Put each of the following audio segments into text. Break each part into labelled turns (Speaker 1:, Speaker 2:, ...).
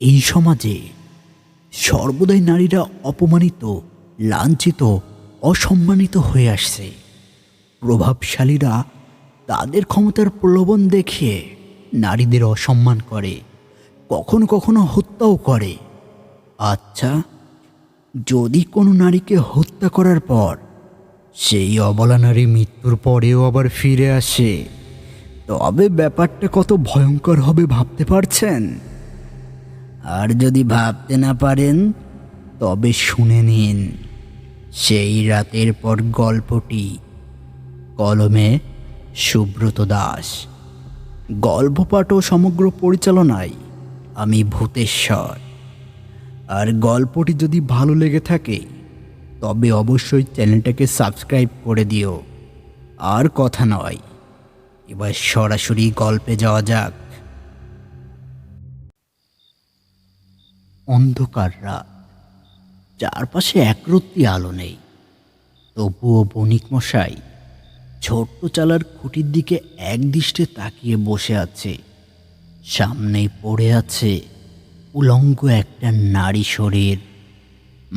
Speaker 1: এই সমাজে সর্বদাই নারীরা অপমানিত, লাঞ্ছিত, অসম্মানিত হয়ে আসছে। প্রভাবশালীরা তাদের ক্ষমতার প্রলোভন দেখিয়ে নারীদের অসম্মান করে, কখনো কখনো হত্যাও করে। আচ্ছা, যদি কোনো নারীকে হত্যা করার পর সেই অবলা নারী মৃত্যুর পরেও আবার ফিরে আসে, তবে ব্যাপারটা কত ভয়ঙ্কর হবে ভাবতে পারছেন? আর যদি ভাবতে না পারেন, তবে শুনে নিন সেই রাতের পর গল্পটি। কলমে সুব্রত দাস, গল্প পাঠ ও সমগ্র পরিচালনায় আমি ভূতেশ্বর। আর গল্পটি যদি ভালো লেগে থাকে তবে অবশ্যই চ্যানেলটাকে সাবস্ক্রাইব করে দিও। আর কথা নয়, এবার সরাসরি গল্পে যাওয়া যাক। অন্ধকার রাত, চারপাশে একরত্তি আলো নেই। তবুও বণিক মশাই ছোট্ট চালার খুঁটির দিকে একদৃষ্টে তাকিয়ে বসে আছে। সামনেই পড়ে আছে উলঙ্গ একটা নারী শরীর।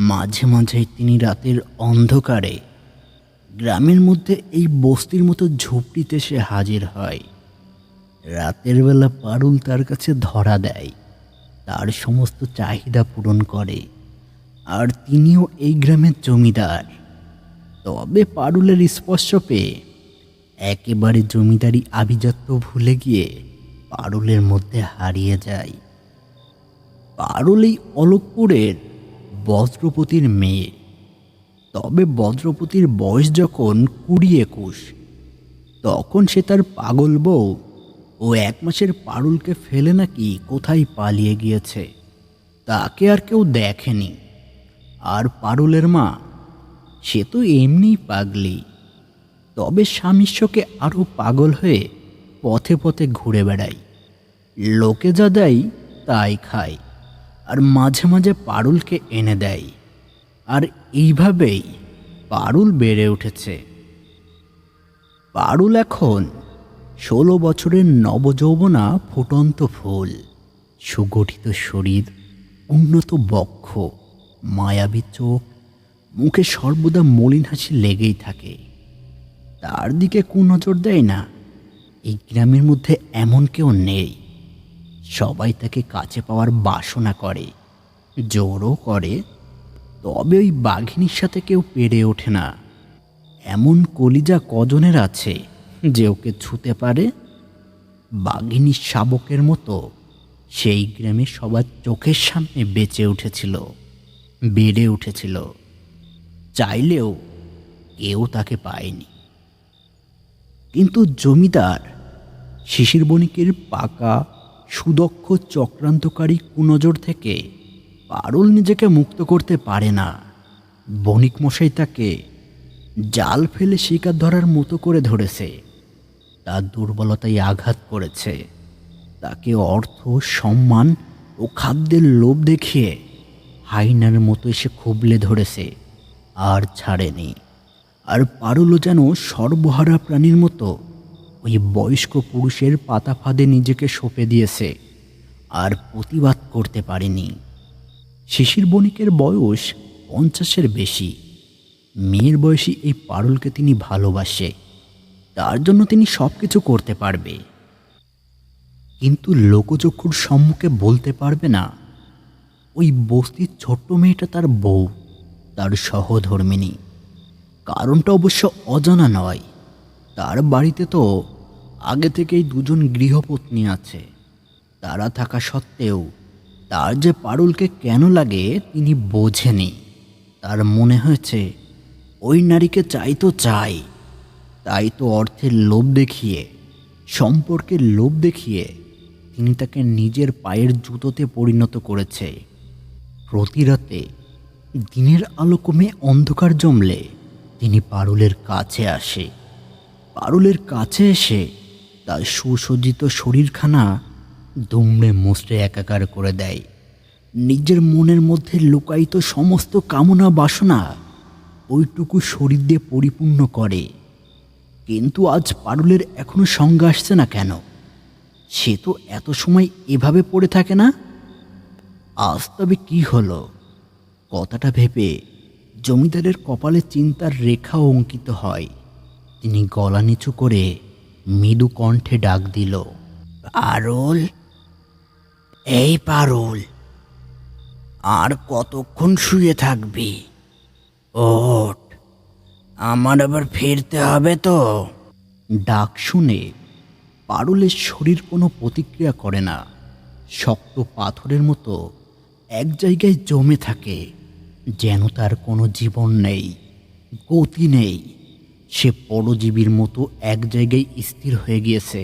Speaker 1: মাঝে মাঝে তিনি রাতের অন্ধকারে গ্রামের মধ্যে এই বস্তির মতো ঝুপড়িতে সে হাজির হয়। রাতের বেলা পারুল তার কাছে ধরা দেয়, তার সমস্ত চাহিদা পূরণ করে। আর তিনিও এই গ্রামের জমিদার। তবে পারুলের স্পর্শ পেয়ে একেবারে জমিদারি আভিজাত্য ভুলে গিয়ে পারুলের মধ্যে হারিয়ে যায়। পারুল এই অলোকপুরের বজ্রপতির মেয়ে। তবে বজ্রপতির বয়স যখন 20-21, তখন সে তার পাগল বউ ও 1 মাসের পারুলকে ফেলে নাকি কোথায় পালিয়ে গিয়েছে। তাকে আর কেউ দেখেনি। আর পারুলের মা, সে তো এমনিই পাগলি, তবে স্বামীর শোকে আরও পাগল হয়ে পথে পথে ঘুরে বেড়ায়। লোকে যা দেয় তাই খায়, আর মাঝে মাঝে পারুলকে এনে দেয়। আর এইভাবেই পারুল বেড়ে উঠেছে। পারুল এখন 16 বছরের নবযৌবনা ফুটন্ত ফুল। সুগঠিত শরীর, উন্নত বক্ষ, মায়াবী চোখ, মুখে সর্বদা মলিন হাসি লেগেই থাকে। তার দিকে কুনজর দেয় না এই গ্রামের মধ্যে এমন কেউ নেই। সবাই তাকে কাছে পাওয়ার বাসনা করে, জোরও করে। তবে ওই বাঘিনীর সাথে কেউ পেরে ওঠে না। এমন কলিজা কজনের আছে যে ওকে ছুতে পারে? বাঘিনীর শাবকের মতো সেই গ্রামে সবার চোখের সামনে বেঁচে উঠেছিল, বেড়ে উঠেছিল। চাইলেও কেউ তাকে পায়নি। কিন্তু জমিদার শিশির বণিকের পাকা, সুদক্ষ, চক্রান্তকারী কুনজর থেকে পারুল নিজেকে মুক্ত করতে পারে না। বণিক মশাই তাকে জাল ফেলে শিকার ধরার মতো করে ধরেছে। তার দুর্বলতায় আঘাত করেছে। তাকে অর্থ, সম্মান ও খাদ্যের লোভ দেখিয়ে হাইনার মতো এসে খুবলে ধরেছে, আর ছাড়েনি। আর পারুলও যেন সর্বহারা প্রাণীর মতো ওই বয়স্ক পুরুষের পাতা ফাঁদে নিজেকে সঁপে দিয়েছে, আর প্রতিবাদ করতে পারেনি। শিশির বণিকের বয়স 50-এর বেশি। মেয়ের বয়সী এই পারুলকে তিনি ভালোবাসে, তার জন্য তিনি সব কিছু করতে পারবে। কিন্তু লোকচক্ষুর সম্মুখে বলতে পারবে না ওই বস্তির ছোট্ট মেয়েটা তার বউ, তার সহধর্মিণী। কারণটা অবশ্য অজানা নয়। তার বাড়িতে তো আগে থেকেই 2জন গৃহপত্নী আছে। তারা থাকা সত্ত্বেও তার যে পারুলকে কেন লাগে তিনি বোঝেনি। তার মনে হয়েছে ওই নারীকে চাই তো চাই, তাই তো অর্থের লোভ দেখিয়ে, সম্পর্কের লোভ দেখিয়ে তিনি তাকে নিজের পায়ের জুতোতে পরিণত করেছে। প্রতি রাতে দিনের আলো কমে অন্ধকার জমলে তিনি পারুলের কাছে আসে। পারুলের কাছে এসে তার সুসজ্জিত শরীরখানা দুমড়ে মুচড়ে একাকার করে দেয়। নিজের মনের মধ্যে লুকায়িত সমস্ত কামনা বাসনা ওইটুকু শরীর দিয়ে পরিপূর্ণ করে। কিন্তু আজ পারুলের এখনো সংজ্ঞা আসছে না কেন? সে তো এত সময় এভাবে পড়ে থাকে না। আজ তবে কি হলো? কথাটা ভেবে জমিদারের কপালে চিন্তার রেখা অঙ্কিত হয়। তিনি গলা নিচু করে মৃদু কণ্ঠে ডাক দিল, পারুল, এই পারুল, আর কতক্ষণ শুয়ে থাকবি? ওঠ, আমার আবার ফিরতে হবে তো। ডাক শুনে পারুলের শরীর কোনো প্রতিক্রিয়া করে না। শক্ত পাথরের মতো এক জায়গায় জমে থাকে, যেন তার কোনো জীবন নেই, গতি নেই। সে পরজীবীর মতো এক জায়গায় স্থির হয়ে গিয়েছে,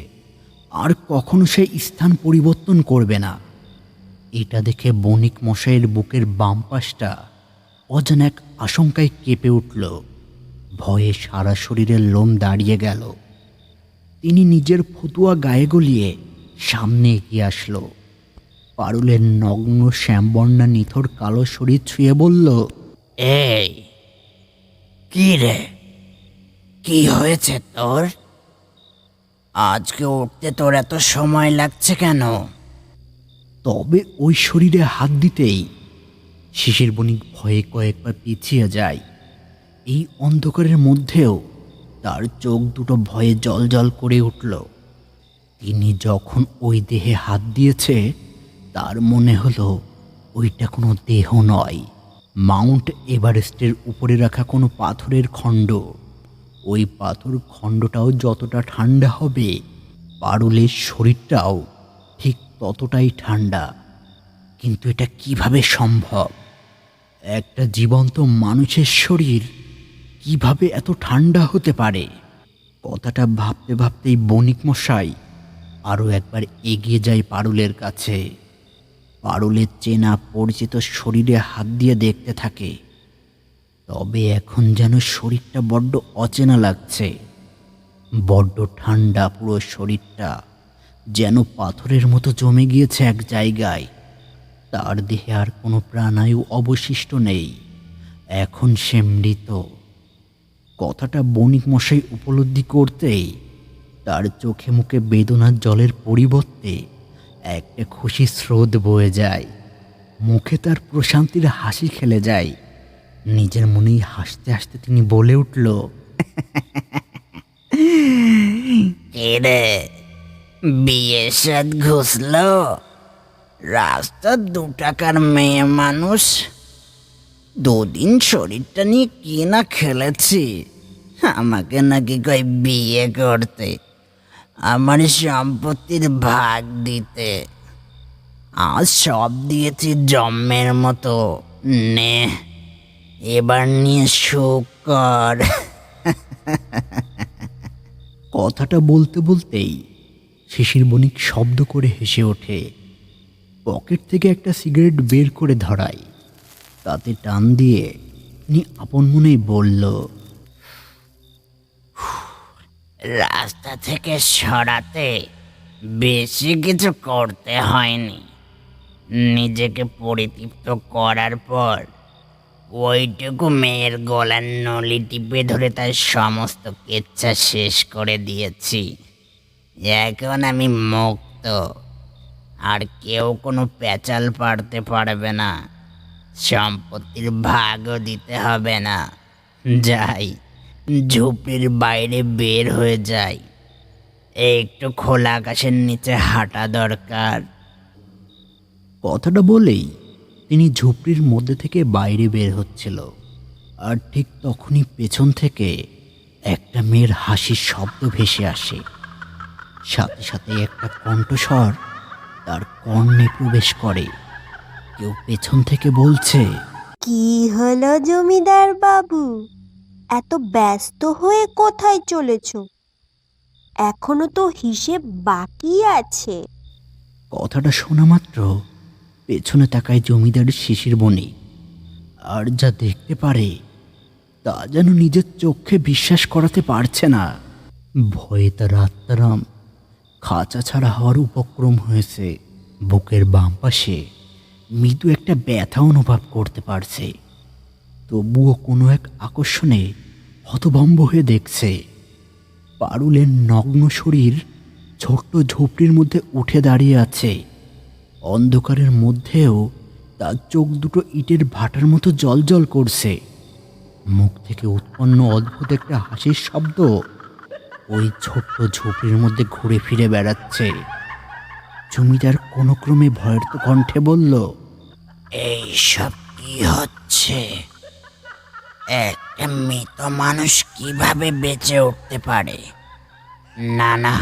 Speaker 1: আর কখনো সে স্থান পরিবর্তন করবে না। এটা দেখে বণিক মশাইয়ের বুকের বাম পাশটা অজানা এক আশঙ্কায় কেঁপে উঠল। ভয়ে সারা শরীরের লোম দাঁড়িয়ে গেল। তিনি নিজের ফতুয়া গায়ে গলিয়ে সামনে এগিয়ে আসলো। পারুলের নগ্ন শ্যামবর্ণা নিথর কালো শরীর ছুঁয়ে বলল, এই, কি রে, কি হয়েছে তোর? আজকে উঠতে তোর এত সময় লাগছে কেন? তবে ওই শরীরে হাত দিতেই শিশির বণিক ভয়ে কয়েকবার পিছিয়ে যায়। এই অন্ধকারের মধ্যেও তার চোখ দুটো ভয়ে জ্বলজ্বল করে উঠল। তিনি যখন ওই দেহে হাত দিয়েছে, তার মনে হলো ওইটা কোনো দেহ নয়, মাউন্ট এভারেস্টের উপরে রাখা কোনো পাথরের খণ্ড। ওই পাথর খণ্ডটাও যতটা ঠান্ডা হবে, পারুলের শরীরটাও ঠিক ততটাই ঠান্ডা। কিন্তু এটা কিভাবে সম্ভব? একটা জীবন্ত মানুষের শরীর কিভাবে এত ঠান্ডা হতে পারে? কথাটা ভাবতে ভাবতেই বণিক মশাই আরও একবার এগিয়ে যায় পারুলের কাছে। পারুলের চেনা পরিচিত শরীরে হাত দিয়ে দেখতে থাকে। তবে এখন যেন শরীরটা বড্ড অচেনা লাগছে, বড্ড ঠান্ডা। পুরো শরীরটা যেন পাথরের মতো জমে গিয়েছে এক জায়গায়। তার দেহে আর কোনো প্রাণায়ু অবশিষ্ট নেই, এখন সে মৃত। কথাটা বণিক মশাই উপলব্ধি করতেই তার চোখে মুখে বেদনার জলের পরিবর্তে একটা খুশি স্রোত বয়ে যায়। মুখে তার প্রশান্তির হাসি খেলে যায়। নিজের মনেই হাসতে হাসতে তিনি বলে উঠল, রে, বিয়ের সাথ ঘুষলো? রাস্তার 2 টাকার মেয়ে মানুষ, দুদিন শরীরটা নিয়ে কি না খেলেছি। আমাকে নাকি কই বিয়ে করতে, আমার সম্পত্তির ভাগ দিতে। আজ সব দিয়েছি জম্মের মতো, নে, এবার নিয়ে সুখ কর। কথাটা বলতে বলতেই শিশির বণিক শব্দ করে হেসে ওঠে। পকেট থেকে একটা সিগারেট বের করে ধরায়, তাতে টান দিয়ে তিনি আপন মনেই বলল, রাস্তা থেকে সরাতে বেশি কিছু করতে হয়নি। নিজেকে পরিতৃপ্ত করার পর ওইটুকু মেয়ের গলার নলি টিপে ধরে তার সমস্ত কেচ্ছা শেষ করে দিয়েছি। এখন আমি মুক্ত, আর কেউ কোনো পেঁচাল পাড়তে পারবে না, সম্পত্তির ভাগও দিতে হবে না। যাই, ঝুপড়ির বাইরে বের হয়ে যাই, একটু খোলা আকাশের নিচে হাঁটা দরকার। কথাটা বলেই তিনি ঝুপড়ির মধ্যে থেকে বাইরে বের হচ্ছিল। আর ঠিক তখনই পেছন থেকে একটা মেয়ের হাসির শব্দ ভেসে আসে। সাথে সাথে একটা কণ্ঠস্বর তার কর্ণে প্রবেশ করে। কেউ পেছন থেকে বলছে,
Speaker 2: কি হলো জমিদার বাবু, এত ব্যস্ত হয়ে কোথায় চলেছ? এখনো তো হিসেব বাকি আছে।
Speaker 1: কথাটা শোনা মাত্র পেছনে তাকায় জমিদার শিশির বণিক। আর যা দেখতে পারে তা যেন নিজের চোখে বিশ্বাস করাতে পারছে না। ভয়ে তার আত্মারাম খাঁচা ছাড়া হওয়ার উপক্রম হয়েছে। বুকের বাম পাশে মৃদু একটা ব্যথা অনুভব করতে পারছে। তবুও কোনো এক আকর্ষণে হতভম্ব হয়ে দেখছে। পারুলের নগ্ন শরীর ছোট্ট ঝুপড়ির মধ্যে উঠে দাঁড়িয়ে আছে। অন্ধকারের মধ্যেও তার চোখ দুটো ইটের ভাটার মতো জ্বলজ্বল করছে। মুখ থেকে উৎপন্ন অদ্ভুত একটা হাসির শব্দ ওই ছোট্ট ঝুপড়ির মধ্যে ঘুরে ফিরে বেড়াচ্ছে। জমিদার কোনো ক্রমে ভয়ের কণ্ঠে বলল,
Speaker 3: এইসব কি হচ্ছে? একটা মৃত মানুষ কিভাবে বেঁচে উঠতে পারে? না না,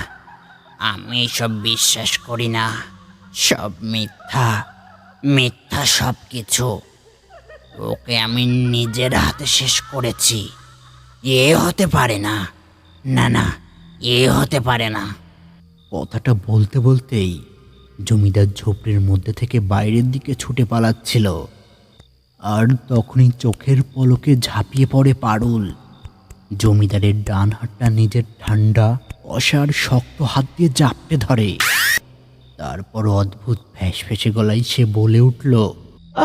Speaker 3: আমি এসব বিশ্বাস করি না। সব মিথ্যা, মিথ্যা সব কিছু। ওকে আমি নিজের হাতে শেষ করেছি। এ হতে পারে না, না না, এ হতে পারে না।
Speaker 1: কথাটা বলতে বলতেই জমিদার ঝোপড়ির মধ্যে থেকে বাইরের দিকে ছুটে পালাচ্ছিল। আর তখনই চোখের পলকে ঝাঁপিয়ে পড়ে পারুল। জমিদারের ডান হাতটা নিজের ঠান্ডা অসার শক্ত হাত দিয়ে জাপটে ধরে। তারপর অদ্ভুত ফ্যাঁসে গলায় সে বলে উঠল,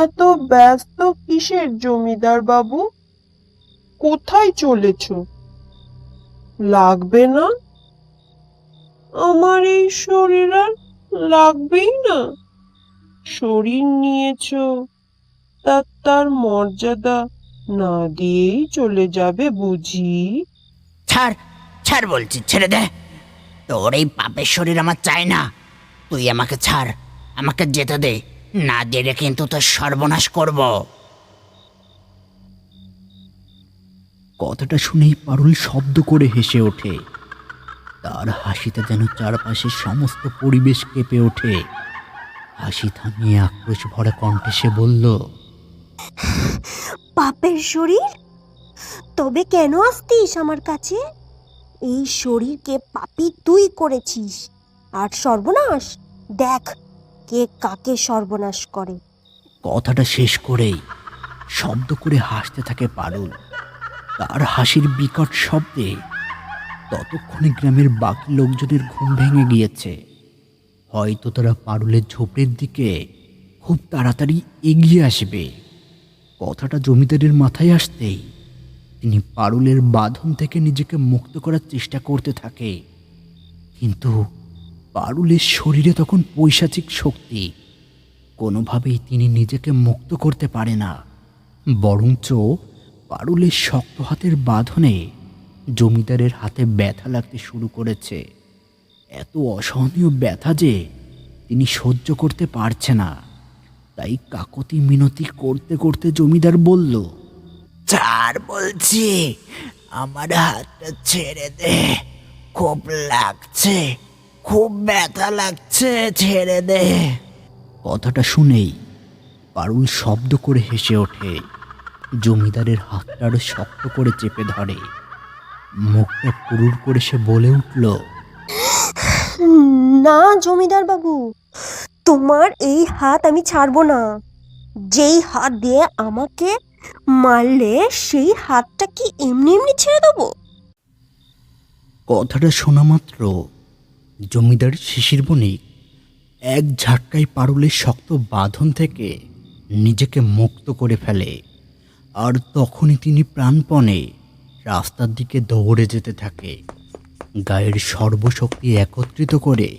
Speaker 4: এত ব্যস্ত কিসের জমিদার বাবু? কোথায় চলেছ? লাগবে না? আমার এই শরীর আর লাগবেই না। শরীর নিয়েছ, তার মর্যাদা না দিয়েই চলে যাবে বুঝি?
Speaker 3: ছাড়, ছাড় বলছি, ছেড়ে দে। তোর এই পাপের শরীর আমার চাই না। তুই আমাকে ছাড়, আমাকে যেতে দে। না দিলে কিন্তু তোর সর্বনাশ করব।
Speaker 1: কথাটা শুনেই পারুল শব্দ করে হেসে ওঠে। তার হাসিতে যেন চারপাশের সমস্ত পরিবেশ কেঁপে ওঠে। হাসি থামিয়ে আক্রোশ ভরা কণ্ঠে সে বলল,
Speaker 2: পাপের শরীর? তবে কেন আসতিস আমার কাছে? এই শরীরকে পাপী তুই করেছিস। আর সর্বনাশ, দেখ কে কাকে সর্বনাশ করে।
Speaker 1: কথাটা শেষ করেই শব্দ করে হাসতে থাকে পারুল। তার হাসির বিকট শব্দে ততক্ষণে গ্রামের বাকি লোকজনের ঘুম ভেঙে গিয়েছে। হয়তো তারা পারুলের ঝোপড়ির দিকে খুব তাড়াতাড়ি এগিয়ে আসবে। কথাটা জমিদারের মাথায় আসতেই তিনি পারুলের বাঁধন থেকে নিজেকে মুক্ত করার চেষ্টা করতে থাকে। কিন্তু পারুলের শরীরে তখন পৈশাচিক শক্তি। কোনোভাবেই তিনি নিজেকে মুক্ত করতে পারে না। বরঞ্চ পারুলের শক্ত হাতের বাঁধনে জমিদারের হাতে ব্যথা লাগতে শুরু করেছে। এত অসহনীয় ব্যথা যে তিনি সহ্য করতে পারছে না। তাই কাকতি মিনতি করতে করতে জমিদার বলল,
Speaker 3: ছাড় বলছি, আমার হাতটা ছেড়ে দে। খুব লাগছে, খুব ব্যথা লাগছে, ছেড়ে দে।
Speaker 1: কথাটা শুনেই পারুল শব্দ করে হেসে ওঠে। জমিদারের হাতটা আরো শক্ত করে চেপে ধরে। মুখটা পুরুর করে সে বলে উঠল,
Speaker 2: না জমিদার বাবু, তোমার এই হাত আমি ছাড়বো না। যেই হাত দিয়ে আমাকে মারলে সেই হাতটা কি এমনি এমনি ছেড়ে দেবো?
Speaker 1: কথাটা শোনা মাত্র জমিদার শিশির বণিক এক ঝাটকায় পারুলের শক্ত বাঁধন থেকে নিজেকে মুক্ত করে ফেলে। আর তখনই তিনি প্রাণপণে রাস্তার দিকে দৌড়ে যেতে থাকে। গায়ের সর্বশক্তি একত্রিত করে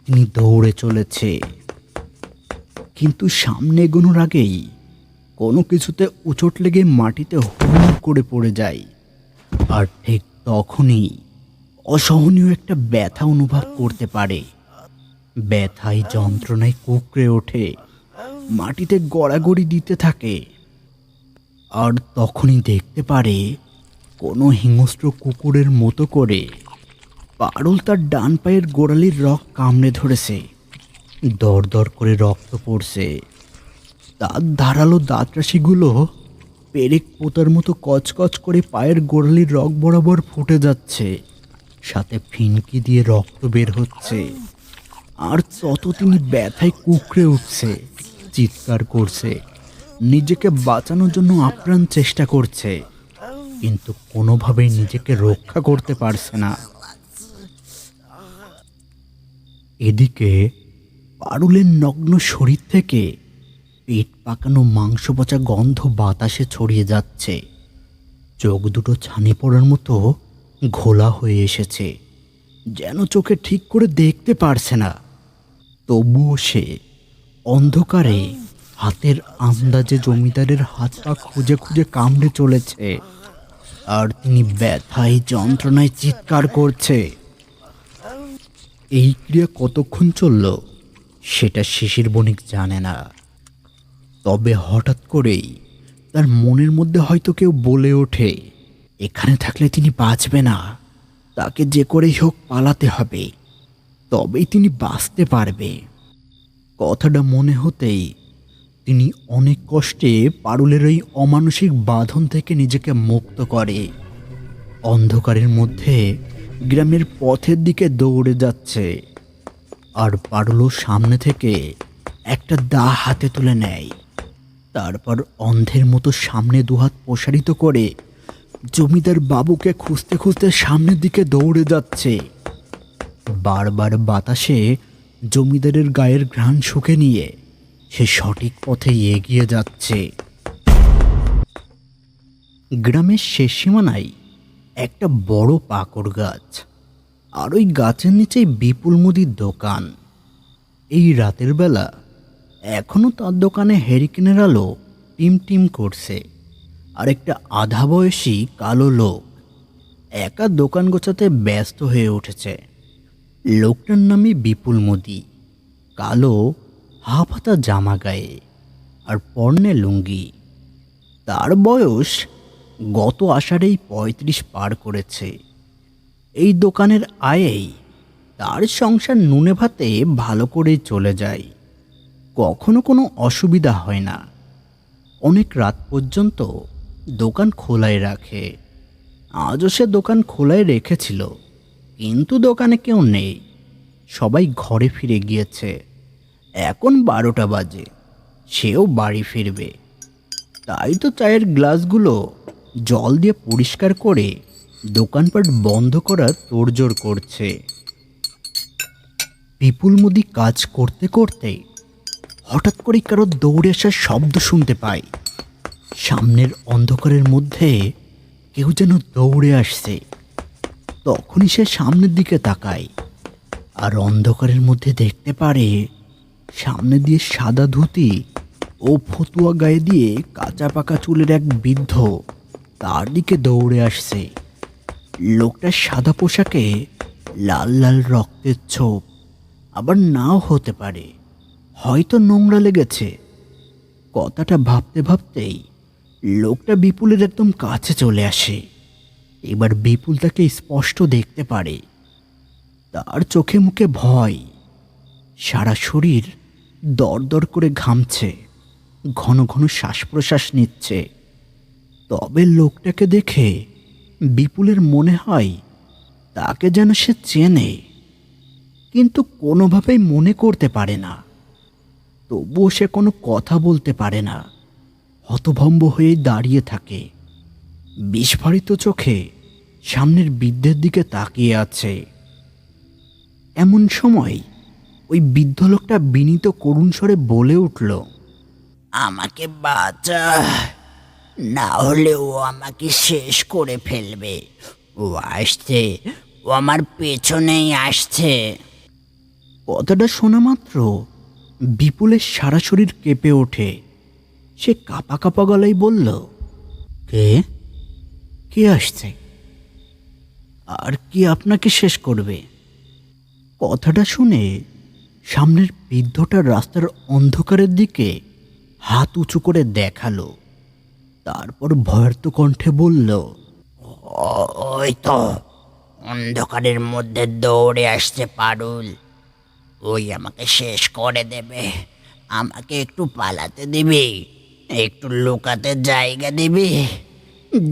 Speaker 1: তিনি দৌড়ে চলেছে। কিন্তু সামনে এগোনোর আগেই কোনো কিছুতে উচট লেগে মাটিতে হুম করে পড়ে যায়। আর ঠিক তখনই অসহনীয় একটা ব্যথা অনুভব করতে পারে। ব্যথায় যন্ত্রণায় কুঁকড়ে ওঠে, মাটিতে গড়াগড়ি দিতে থাকে। আর তখনই দেখতে পারে কোনো হিংস্র কুকুরের মতো করে পারুল তার ডান পায়ের গোড়ালির রক কামড়ে ধরেছে। দর দর করে রক্ত পড়ছে। তার ধারালো দাঁতরাশিগুলো পেরেক পোতার মতো কচকচ করে পায়ের গোড়ালির রক বরাবর ফুটে যাচ্ছে। সাথে ফিনকি দিয়ে রক্ত বের হচ্ছে। আর তত তিনি ব্যথায় কুঁকড়ে উঠছে, চিৎকার করছে, নিজেকে বাঁচানোর জন্য আপ্রাণ চেষ্টা করছে, কিন্তু কোনোভাবেই নিজেকে রক্ষা করতে পারছে না। এদিকে পারুলের নগ্ন শরীর থেকে পেট পাকানো মাংস পচা গন্ধ বাতাসে ছড়িয়ে যাচ্ছে। চোখ দুটো ছানি পড়ার মতো ঘোলা হয়ে এসেছে, যেন চোখে ঠিক করে দেখতে পারছে না। তবুও সে অন্ধকারে হাতের আন্দাজে জমিদারের হাত পা খুঁজে খুঁজে কামড়ে চলেছে, আর তিনি ব্যথায় যন্ত্রণায় চিৎকার করছে। এই ক্রিয়া কতক্ষণ চলল সেটা শিশির বণিক জানে না। তবে হঠাৎ করেই তার মনের মধ্যে হয়তো কেউ বলে ওঠে, এখানে থাকলে তিনি বাঁচবে না, তাকে যে করেই হোক পালাতে হবে, তবেই তিনি বাঁচতে পারবে। কথাটা মনে হতেই তিনি অনেক কষ্টে পারুলের ওই অমানসিক বাঁধন থেকে নিজেকে মুক্ত করে অন্ধকারের মধ্যে গ্রামের পথের দিকে দৌড়ে যাচ্ছে। আর পারুলও সামনে থেকে একটা দা হাতে তুলে নেয়। তারপর অন্ধের মতো সামনে দুহাত প্রসারিত করে জমিদার বাবুকে খুঁজতে খুঁজতে সামনের দিকে দৌড়ে যাচ্ছে। বারবার বাতাসে জমিদারের গায়ের ঘ্রাণ শুকে নিয়ে সে সঠিক পথে এগিয়ে যাচ্ছে। গ্রামের শেষ সীমানায় একটা বড় পাকড় গাছ, আর ওই গাছের নিচেই বিপুল মুদির দোকান। এই রাতের বেলা এখনো তার দোকানে হেরিকেনের আলো টিম টিম করছে, আর একটা আধা বয়সী কালো লোক একা দোকান গোছাতে ব্যস্ত হয়ে উঠেছে। লোকটার নামই বিপুল মুদি, কালো হাফ হাতা জামা গায়ে আর পরনে লুঙ্গি। তার বয়স গত আষাঢ়েই ৩৫ পার করেছে। এই দোকানের আয়েই তার সংসার নুনে ভাতে ভালো করেই চলে যায়, কখনো কোনো অসুবিধা হয় না। অনেক রাত পর্যন্ত দোকান খোলাই রাখে। আজও সে দোকান খোলাই রেখেছিল, কিন্তু দোকানে কেউ নেই, সবাই ঘরে ফিরে গিয়েছে। এখন ১২টা বাজে, সেও বাড়ি ফিরবে। তাই তো চায়ের গ্লাসগুলো জল দিয়ে পরিষ্কার করে দোকানপাট বন্ধ করার তোড়জোড় করছে। বিপুল মুদি কাজ করতে করতে হঠাৎ করে কারো দৌড়ে আসার শব্দ শুনতে পায়। সামনের অন্ধকারের মধ্যে কেউ যেন দৌড়ে আসছে। তখনই সে সামনের দিকে তাকায়, আর অন্ধকারের মধ্যে দেখতে পারে সামনে দিয়ে সাদা ধুতি ও ফতুয়া গায়ে দিয়ে কাঁচা পাকা চুলের এক বৃদ্ধ তার দিকে দৌড়ে আসছে। লোকটার সাদা পোশাকে লাল লাল রক্তের ছোপ, আবার নাও হতে পারে, হয়তো নোংরা লেগেছে। কথাটা ভাবতে ভাবতেই লোকটা বিপুলের একদম কাছে চলে আসে। এবার বিপুল তাকে স্পষ্ট দেখতে পারে। তার চোখে মুখে ভয়, সারা শরীর দরদর করে ঘামছে, ঘন ঘন শ্বাস প্রশ্বাস নিচ্ছে। তবে লোকটাকে দেখে বিপুলের মনে হয় তাকে যেন সে চেনে, কিন্তু কোনোভাবেই মনে করতে পারে না। তবুও সে কোনো কথা বলতে পারে না, হতভম্ব হয়ে দাঁড়িয়ে থাকে, বিস্ফারিত চোখে সামনের বৃদ্ধের দিকে তাকিয়ে আছে। এমন সময় ওই বৃদ্ধ লোকটা বিনীত করুণ স্বরে বলে উঠল,
Speaker 3: আমাকে বাঁচা, না হলে ও আমাকে শেষ করে ফেলবে। ও আসছে, ও আমার পেছনেই আসছে।
Speaker 1: কথাটা শোনা মাত্র বিপুলের সারা শরীর কেঁপে ওঠে। সে কাঁপা কাঁপা গলায় বলল, কে কে আসছে, আর কি আপনাকে শেষ করবে? কথাটা শুনে সামনের বৃদ্ধটা রাস্তার অন্ধকারের দিকে হাত উঁচু করে দেখালো, তারপর ভয়ার্ত কণ্ঠে বলল,
Speaker 3: ওই তো অন্ধকারের মধ্যে দৌড়ে আসছে পারুল, ওই আমাকে শেষ করে দেবে। আমাকে একটু পালাতে দিবি, একটু লুকাতে জায়গা দিবি,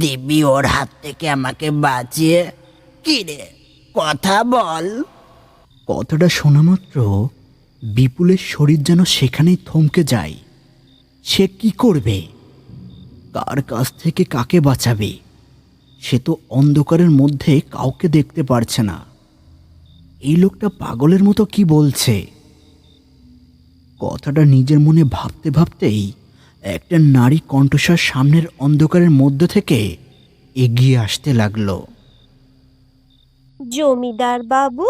Speaker 3: দিবি ওর হাত থেকে আমাকে বাঁচিয়ে। কিরে, কথা বল।
Speaker 1: কথাটা শোনা মাত্র বিপুলের শরীর যেন সেখানেই থমকে যায়। সে কি করবে, কার কাছ থেকে কাকে বাঁচাবে? সে তো অন্ধকারের মধ্যে কাউকে দেখতে পারছে না। এই লোকটা পাগলের মতো কি বলছে? কথাটা নিজের মনে ভাবতে ভাবতেই একটা নারী কণ্ঠস্বর সামনের অন্ধকারের মধ্যে থেকে এগিয়ে আসতে লাগলো।
Speaker 2: জমিদার বাবু,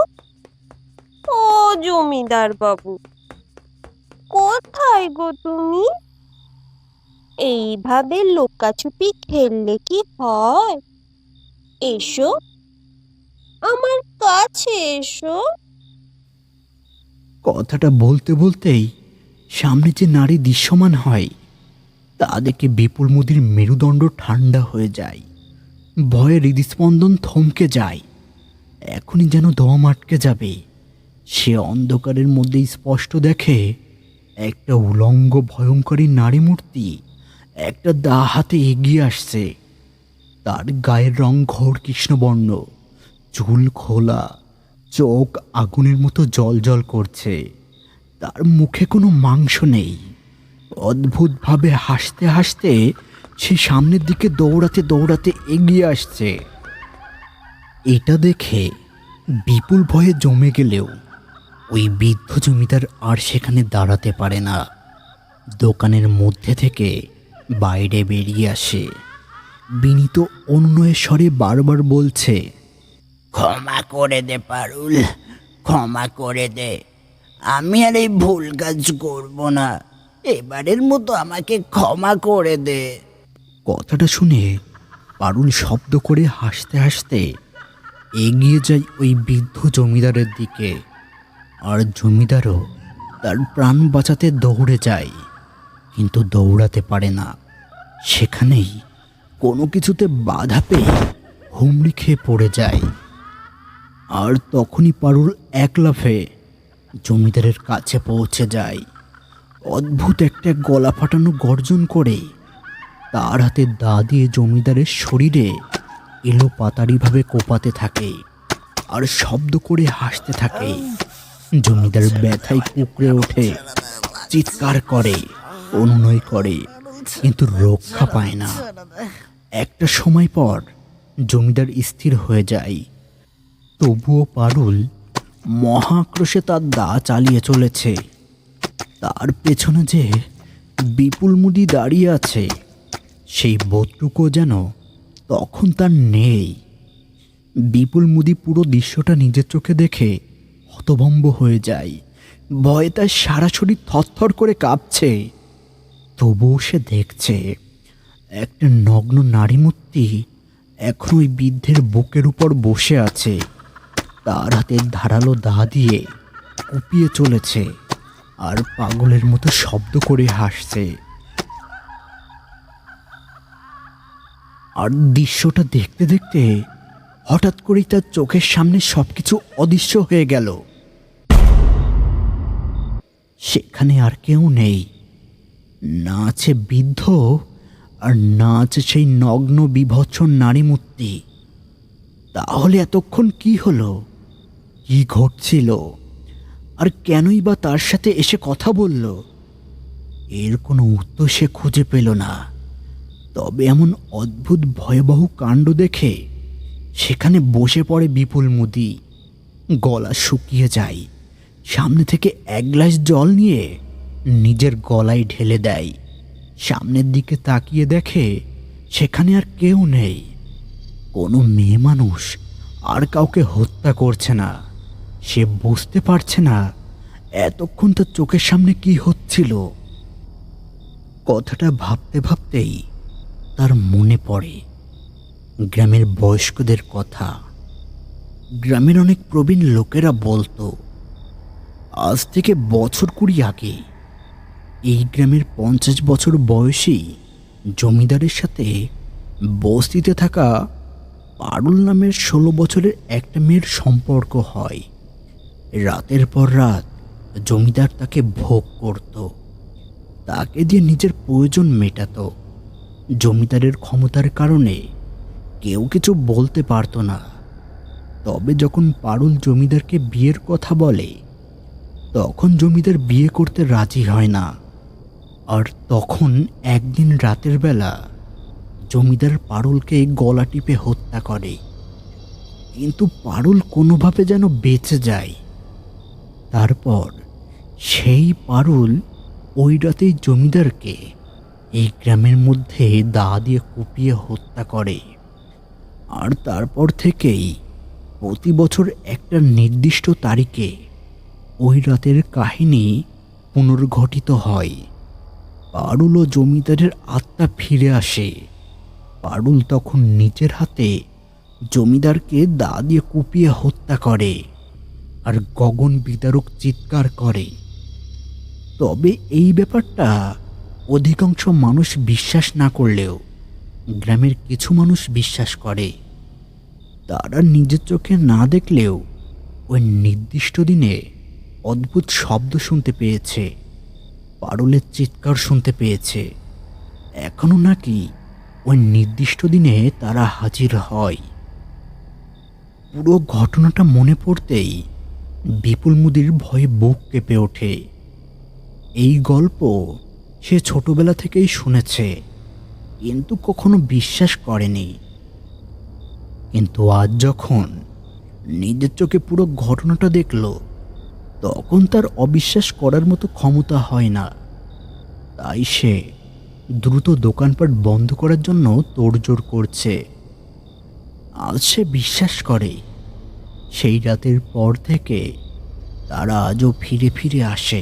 Speaker 2: ও জমিদার বাবু, কোথায় গো তুমি? এইভাবে লুকাছুপি খেললে কি হয়? এসো, আমার কাছে এসো।
Speaker 1: কথাটা বলতে বলতেই সামনে যে নারী দৃশ্যমান হয় তা দেখে বিপুল মুদির মেরুদণ্ড ঠান্ডা হয়ে যায়। ভয়ে হৃদস্পন্দন থমকে যায়। এখনই যেন দম আটকে যাবে। সে অন্ধকারের মধ্যেই স্পষ্ট দেখে একটা উলঙ্গ ভয়ঙ্করী নারী মূর্তি একটা দা হাতে এগিয়ে আসছে। তার গায়ের রং ঘোর কৃষ্ণবর্ণ, চুল খোলা, চোখ আগুনের মতো জ্বলজ্বল করছে। তার মুখে কোনো মাংস নেই। অদ্ভুতভাবে হাসতে হাসতে সে সামনের দিকে দৌড়াতে দৌড়াতে এগিয়ে আসছে। এটা দেখে বিপুল ভয়ে জমে গেলেও ওই বৃদ্ধ জমিদার আর সেখানে দাঁড়াতে পারে না। দোকানের মধ্যে থেকে বাইরে বেরিয়ে আসে। বিনীত অনুনয়ের স্বরে বারবার বলছে,
Speaker 3: ক্ষমা করে দে পারুল, ক্ষমা করে দে। আমি আর এই ভুল কাজ করব না। এবারের মতো আমাকে ক্ষমা করে দে।
Speaker 1: কথাটা শুনে পারুল শব্দ করে হাসতে হাসতে এগিয়ে যায় ওই বৃদ্ধ জমিদারের দিকে। আর জমিদারও তার প্রাণ বাঁচাতে দৌড়ে যায়, কিন্তু দৌড়াতে পারে না। সেখানেই কোনো কিছুতে বাধা পেয়ে হুমড়ি খেয়ে পড়ে যায়। আর তখনই পারুল এক লাফে জমিদারের কাছে পৌঁছে যায়। অদ্ভুত একটা গলা ফাটানো গর্জন করে তার হাতে দা দিয়ে জমিদারের শরীরে এলো পাতাড়িভাবে কোপাতে থাকে আর শব্দ করে হাসতে থাকে। জমিদার ব্যথায় কুঁকড়ে ওঠে, চিৎকার করে, অনুনয় করে, কিন্তু রক্ষা পায় না। একটা সময় পর জমিদার স্থির হয়ে যায়। তবুও পারুল মহাক্রোশে তার দা চালিয়ে চলেছে। তার পেছনে যে বিপুল মুদি দাঁড়িয়ে আছে সেই বোধটুকু যেন তখন তার নেই। বিপুল মুদি পুরো দৃশ্যটা নিজের চোখে দেখে হতভম্ব হয়ে যায়। ভয়ে তার সারা শরীর থরথর করে কাঁপছে। তবুও সে দেখছে একটা নগ্ন নারী মূর্তি এখন ওই বৃদ্ধের বুকের উপর বসে আছে। তার হাতের ধারালো দা দিয়ে কুপিয়ে চলেছে আর পাগলের মতো শব্দ করে হাসছে। আর দৃশ্যটা দেখতে দেখতে হঠাৎ করেই তার চোখের সামনে সবকিছু অদৃশ্য হয়ে গেল। সেখানে আর কেউ নেই, না আছে বৃদ্ধ আর না আছে সেই নগ্ন বিভৎস নারী মূর্তি। তাহলে এতক্ষণ কি হলো? কি ঘটছিল? আর কেনই বা তার সাথে এসে কথা বলল? এর কোনো উত্তর সে খুঁজে পেল না। তবে এমন অদ্ভুত ভয়াবহ কাণ্ড দেখে সেখানে বসে পড়ে বিপুল মুদি। গলা শুকিয়ে যায়। সামনে থেকে এক গ্লাস জল নিয়ে নিজের গলায় ঢেলে দেয়। সামনের দিকে তাকিয়ে দেখে সেখানে আর কেউ নেই। কোনো মেয়ে মানুষ আর কাউকে হত্যা করছে না। সে বুঝতে পারছে না এতক্ষণ তার চোখের সামনে কি হচ্ছিল। কথাটা ভাবতে ভাবতেই তার মনে পড়ে গ্রামের বয়স্কদের কথা। গ্রামের অনেক প্রবীণ লোকেরা বলতো আজ থেকে বছর 20 আগে এই গ্রামের 50 বছর বয়সী জমিদারের সাথে বস্তিতে থাকা পারুল নামের 16 বছরের একটা মেয়ের সম্পর্ক হয়। রাতের পর রাত জমিদার তাকে ভোগ করত, তাকে দিয়ে নিজের প্রয়োজন মেটাতো। জমিদারের ক্ষমতার কারণে কেউ কিছু বলতে পারতো না। তবে যখন পারুল জমিদারকে বিয়ের কথা বলে তখন জমিদার বিয়ে করতে রাজি হয় না। আর তখন একদিন রাতের বেলা জমিদার পারুলকে গলা টিপে হত্যা করে। কিন্তু পারুল কোনোভাবে যেন বেঁচে যায়। তারপর সেই পারুল ওই রাতেই জমিদারকে এই গ্রামের মধ্যে দা দিয়ে কুপিয়ে হত্যা করে। আর তারপর থেকেই প্রতি বছর একটা নির্দিষ্ট তারিখে ওই রাতের কাহিনী পুনর্ঘটিত হয়। পারুল ও জমিদারের আত্মা ফিরে আসে। পারুল তখন নিজের হাতে জমিদারকে দা দিয়ে কুপিয়ে হত্যা করে আর গগন বিদারক চিৎকার করে। তবে এই ব্যাপারটা অধিকাংশ মানুষ বিশ্বাস না করলেও গ্রামের কিছু মানুষ বিশ্বাস করে। তারা নিজের চোখে না দেখলেও ওই নির্দিষ্ট দিনে অদ্ভুত শব্দ শুনতে পেয়েছে, পারুলের চিৎকার শুনতে পেয়েছে। এখনো নাকি ওই নির্দিষ্ট দিনে তারা হাজির হয়। পুরো ঘটনাটা মনে পড়তেই বিপুল মুদির ভয়ে বুক কেঁপে ওঠে। এই গল্প সে ছোটবেলা থেকেই শুনেছে, কিন্তু কখনো বিশ্বাস করেনি। কিন্তু আজ যখন নিজের চোখে পুরো ঘটনাটা দেখল, তখন তার অবিশ্বাস করার মতো ক্ষমতা হয় না। তাই সে দ্রুত দোকানপাট বন্ধ করার জন্য তোড়জোড় করছে। আজ সে বিশ্বাস করে সেই রাতের পর থেকে তারা আজও ফিরে ফিরে আসে।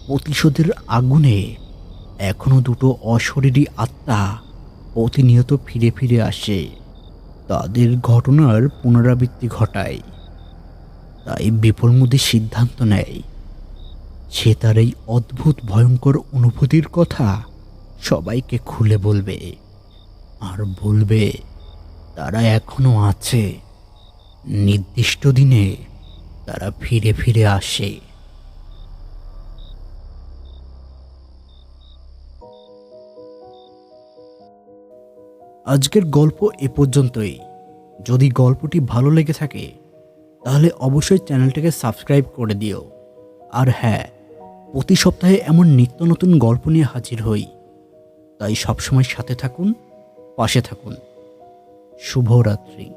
Speaker 1: প্রতিশোধের আগুনে এখনো দুটো অশরীরী আত্মা প্রতিনিয়ত ফিরে ফিরে আসে, তাদের ঘটনার পুনরাবৃত্তি ঘটায়। তাই বিপুল মুদি সিদ্ধান্ত নেয় সে তার এই অদ্ভুত ভয়ঙ্কর অনুভূতির কথা সবাইকে খুলে বলবে, আর বলবে তারা এখনো আছে, নির্দিষ্ট দিনে তারা ফিরে ফিরে আসে। আজকের গল্প এ পর্যন্তই। যদি গল্পটি ভালো লেগে থাকে তাহলে অবশ্যই চ্যানেলটাকে সাবস্ক্রাইব করে দিও। আর হ্যাঁ, প্রতি সপ্তাহে এমন নিত্য নতুন গল্প নিয়ে হাজির হই, তাই সবসময় সাথে থাকুন, পাশে থাকুন। শুভরাত্রি।